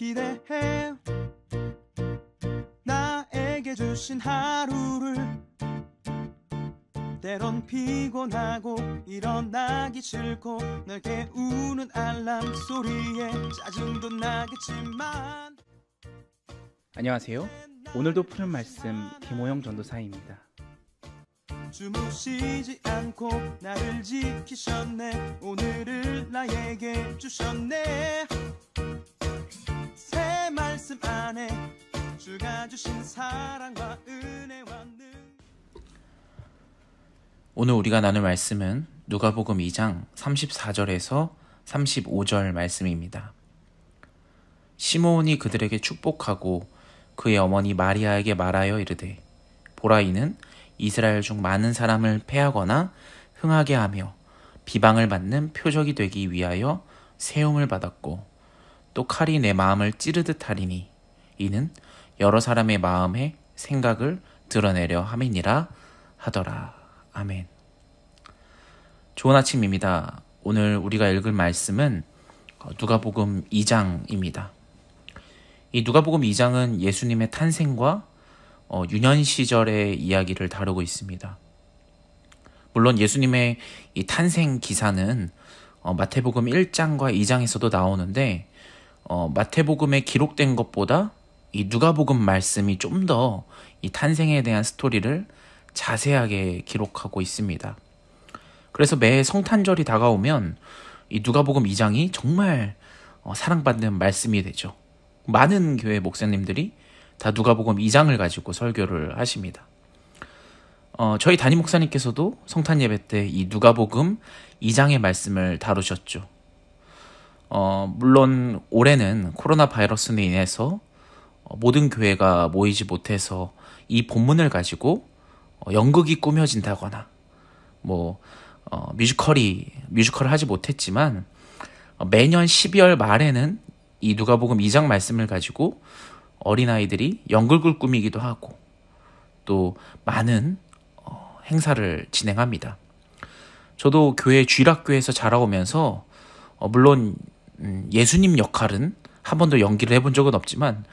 기대해 나에게 주신 하루를 때론 피곤하고 일어나기 싫고 널 깨우는 알람 소리에 짜증도 나겠지만 안녕하세요. 오늘도 푸는 말씀 김호영 전도사입니다. 주무시지 않고 나를 지키셨네. 오늘을 나에게 주셨네. 새 말씀 안에 주가 주신 사랑과 은혜와 능. 오늘 우리가 나눌 말씀은 누가복음 2장 34절에서 35절 말씀입니다. 시므온이 그들에게 축복하고 그의 어머니 마리아에게 말하여 이르되 보라 이는 이스라엘 중 많은 사람을 패하거나 흥하게 하며 비방을 받는 표적이 되기 위하여 세움을 받았고 또 칼이 내 마음을 찌르듯 하리니 이는 여러 사람의 마음의 생각을 드러내려 함이니라 하더라. 아멘. 좋은 아침입니다. 오늘 우리가 읽을 말씀은 누가복음 2장입니다. 이 누가복음 2장은 예수님의 탄생과 유년 시절의 이야기를 다루고 있습니다. 물론 예수님의 이 탄생 기사는 마태복음 1장과 2장에서도 나오는데 마태복음에 기록된 것보다 이 누가복음 말씀이 좀 더 이 탄생에 대한 스토리를 자세하게 기록하고 있습니다. 그래서 매 성탄절이 다가오면 이 누가복음 2장이 정말 사랑받는 말씀이 되죠. 많은 교회 목사님들이 다 누가복음 2장을 가지고 설교를 하십니다. 저희 담임 목사님께서도 성탄 예배 때 이 누가복음 2장의 말씀을 다루셨죠. 물론 올해는 코로나 바이러스로 인해서 모든 교회가 모이지 못해서 이 본문을 가지고 연극이 꾸며진다거나 뮤지컬을 하지 못했지만 매년 12월 말에는 이 누가복음 2장 말씀을 가지고 어린아이들이 연극을 꾸미기도 하고 또 많은 행사를 진행합니다. 저도 교회 주일학교에서 자라오면서 물론 예수님 역할은 한 번도 연기를 해본 적은 없지만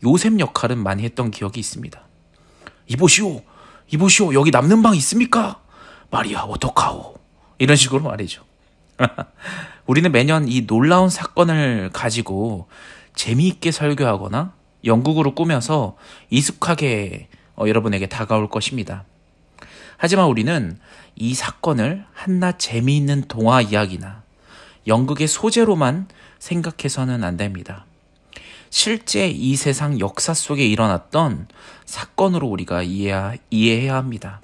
요셉 역할은 많이 했던 기억이 있습니다. 이보시오 여기 남는 방 있습니까? 마리아 어떡하오? 이런 식으로 말이죠. 우리는 매년 이 놀라운 사건을 가지고 재미있게 설교하거나 연극으로 꾸며서 익숙하게 여러분에게 다가올 것입니다. 하지만 우리는 이 사건을 한낱 재미있는 동화 이야기나 연극의 소재로만 생각해서는 안 됩니다. 실제 이 세상 역사 속에 일어났던 사건으로 우리가 이해해야 합니다.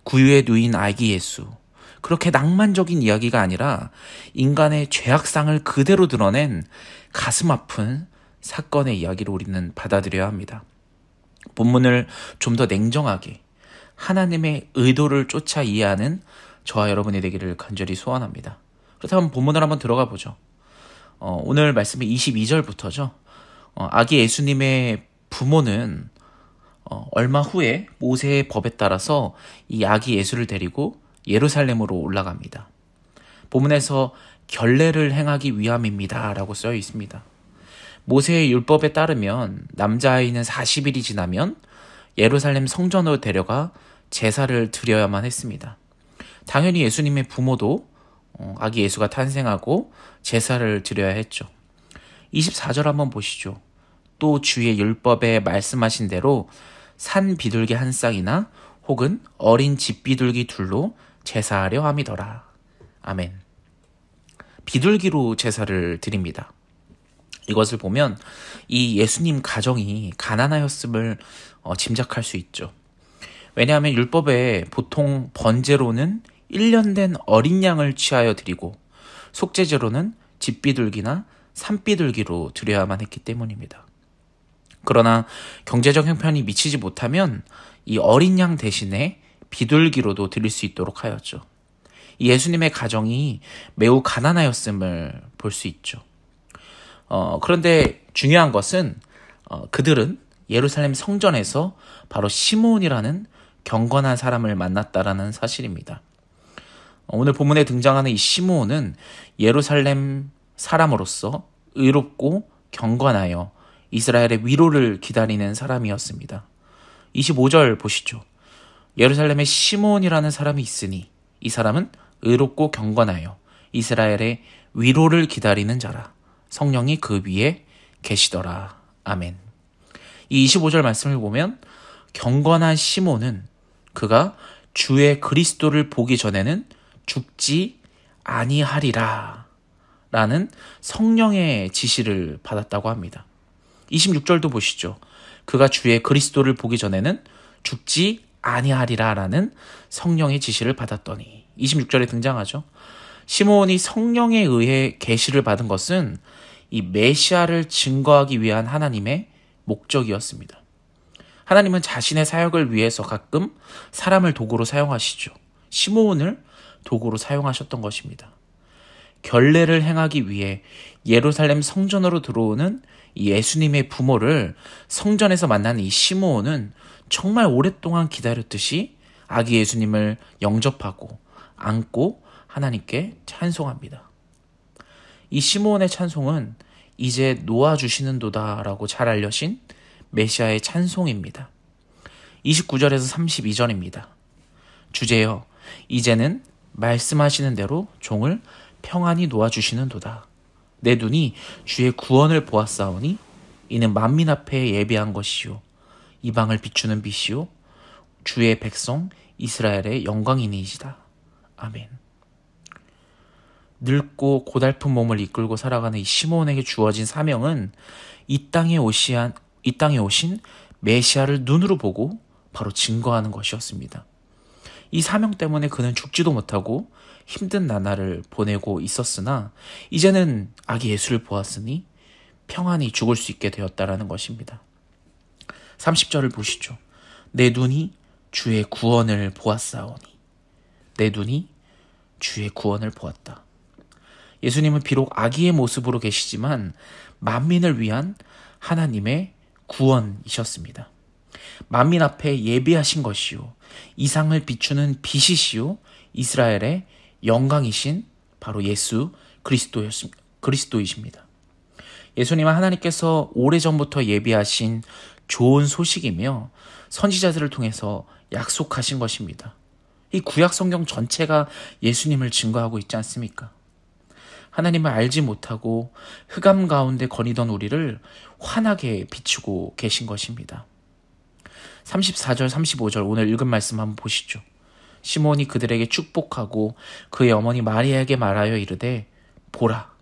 구유에 누인 아기 예수, 그렇게 낭만적인 이야기가 아니라 인간의 죄악상을 그대로 드러낸 가슴 아픈 사건의 이야기로 우리는 받아들여야 합니다. 본문을 좀 더 냉정하게 하나님의 의도를 쫓아 이해하는 저와 여러분이 되기를 간절히 소원합니다. 그렇다면 본문을 한번 들어가 보죠. 오늘 말씀이 22절부터죠. 아기 예수님의 부모는 얼마 후에 모세의 법에 따라서 이 아기 예수를 데리고 예루살렘으로 올라갑니다. 본문에서 결례를 행하기 위함입니다 라고 쓰여 있습니다. 모세의 율법에 따르면 남자아이는 40일이 지나면 예루살렘 성전으로 데려가 제사를 드려야만 했습니다. 당연히 예수님의 부모도 아기 예수가 탄생하고 제사를 드려야 했죠. 24절 한번 보시죠. 또 주의 율법에 말씀하신 대로 산 비둘기 한 쌍이나 혹은 어린 집 비둘기 둘로 제사하려 함이더라. 아멘. 비둘기로 제사를 드립니다. 이것을 보면 이 예수님 가정이 가난하였음을 짐작할 수 있죠. 왜냐하면 율법에 보통 번제로는 1년 된 어린 양을 취하여 드리고 속죄제로는 집비둘기나 산비둘기로 드려야만 했기 때문입니다. 그러나 경제적 형편이 미치지 못하면 이 어린 양 대신에 비둘기로도 드릴 수 있도록 하였죠. 예수님의 가정이 매우 가난하였음을 볼 수 있죠. 그런데 중요한 것은 그들은 예루살렘 성전에서 바로 시므온이라는 경건한 사람을 만났다라는 사실입니다. 오늘 본문에 등장하는 이 시므온은 예루살렘 사람으로서 의롭고 경건하여 이스라엘의 위로를 기다리는 사람이었습니다. 25절 보시죠. 예루살렘에 시므온이라는 사람이 있으니 이 사람은 의롭고 경건하여 이스라엘의 위로를 기다리는 자라. 성령이 그 위에 계시더라. 아멘. 이 25절 말씀을 보면 경건한 시몬은 그가 주의 그리스도를 보기 전에는 죽지 아니하리라 라는 성령의 지시를 받았다고 합니다. 26절도 보시죠. 그가 주의 그리스도를 보기 전에는 죽지 아니하리라 라는 성령의 지시를 받았더니 26절에 등장하죠. 시므온이 성령에 의해 계시를 받은 것은 이 메시아를 증거하기 위한 하나님의 목적이었습니다. 하나님은 자신의 사역을 위해서 가끔 사람을 도구로 사용하시죠. 시므온을 도구로 사용하셨던 것입니다. 결례를 행하기 위해 예루살렘 성전으로 들어오는 예수님의 부모를 성전에서 만나는 이 시므온은 정말 오랫동안 기다렸듯이 아기 예수님을 영접하고 안고 하나님께 찬송합니다. 이 시므온의 찬송은 이제 놓아주시는도다 라고 잘 알려진 메시아의 찬송입니다. 29절에서 32절입니다. 주제여, 이제는 말씀하시는 대로 종을 평안히 놓아주시는도다. 내 눈이 주의 구원을 보았사오니 이는 만민 앞에 예비한 것이요 이방을 비추는 빛이요 주의 백성 이스라엘의 영광이니이다. 아멘. 늙고 고달픈 몸을 이끌고 살아가는 이 시므온에게 주어진 사명은 이 땅에 오신 메시아를 눈으로 보고 바로 증거하는 것이었습니다. 이 사명 때문에 그는 죽지도 못하고 힘든 나날을 보내고 있었으나 이제는 아기 예수를 보았으니 평안히 죽을 수 있게 되었다라는 것입니다. 30절을 보시죠. 내 눈이 주의 구원을 보았사오니. 내 눈이 주의 구원을 보았다. 예수님은 비록 아기의 모습으로 계시지만 만민을 위한 하나님의 구원이셨습니다. 만민 앞에 예비하신 것이요 이상을 비추는 빛이시요 이스라엘의 영광이신 바로 예수 그리스도이십니다. 예수님은 하나님께서 오래전부터 예비하신 좋은 소식이며 선지자들을 통해서 약속하신 것입니다. 이 구약 성경 전체가 예수님을 증거하고 있지 않습니까? 하나님을 알지 못하고 흑암 가운데 거니던 우리를 환하게 비추고 계신 것입니다. 34절 35절 오늘 읽은 말씀 한번 보시죠. 시몬이 그들에게 축복하고 그의 어머니 마리아에게 말하여 이르되 보라,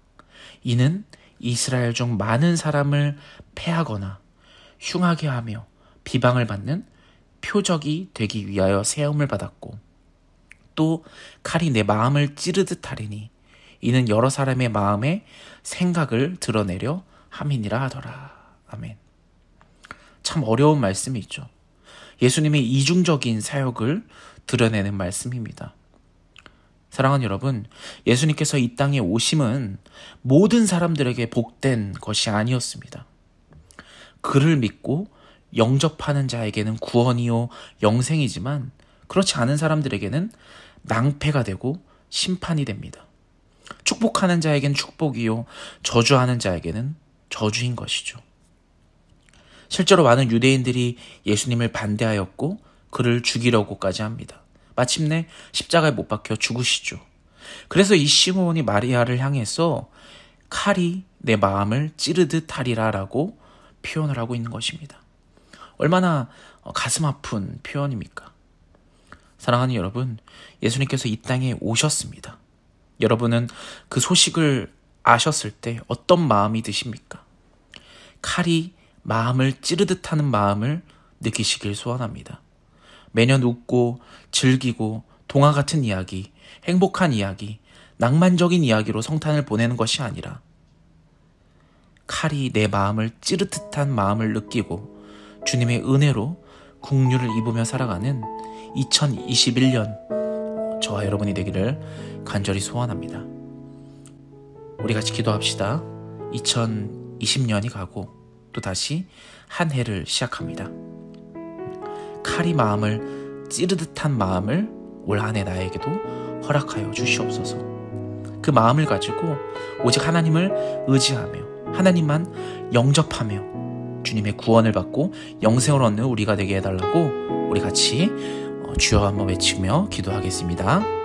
이는 이스라엘 중 많은 사람을 패하거나 흉하게 하며 비방을 받는 표적이 되기 위하여 세움을 받았고 또 칼이 내 마음을 찌르듯 하리니 이는 여러 사람의 마음의 생각을 드러내려 함이니라 하더라. 아멘. 참 어려운 말씀이 있죠. 예수님의 이중적인 사역을 드러내는 말씀입니다. 사랑하는 여러분, 예수님께서 이 땅에 오심은 모든 사람들에게 복된 것이 아니었습니다. 그를 믿고 영접하는 자에게는 구원이요 영생이지만 그렇지 않은 사람들에게는 낭패가 되고 심판이 됩니다. 축복하는 자에게는 축복이요 저주하는 자에게는 저주인 것이죠. 실제로 많은 유대인들이 예수님을 반대하였고 그를 죽이려고까지 합니다. 마침내 십자가에 못 박혀 죽으시죠. 그래서 이 시므온이 마리아를 향해서 칼이 내 마음을 찌르듯 하리라 라고 표현을 하고 있는 것입니다. 얼마나 가슴 아픈 표현입니까? 사랑하는 여러분, 예수님께서 이 땅에 오셨습니다. 여러분은 그 소식을 아셨을 때 어떤 마음이 드십니까? 칼이 마음을 찌르듯 하는 마음을 느끼시길 소원합니다. 매년 웃고 즐기고 동화 같은 이야기, 행복한 이야기, 낭만적인 이야기로 성탄을 보내는 것이 아니라 칼이 내 마음을 찌르듯한 마음을 느끼고 주님의 은혜로 긍휼을 입으며 살아가는 2021년 저와 여러분이 되기를 간절히 소원합니다. 우리 같이 기도합시다. 2020년이 가고 또 다시 한 해를 시작합니다. 칼이 마음을 찌르듯한 마음을 올 한 해 나에게도 허락하여 주시옵소서. 그 마음을 가지고 오직 하나님을 의지하며 하나님만 영접하며 주님의 구원을 받고 영생을 얻는 우리가 되게 해달라고 우리 같이 주여 한번 외치며 기도하겠습니다.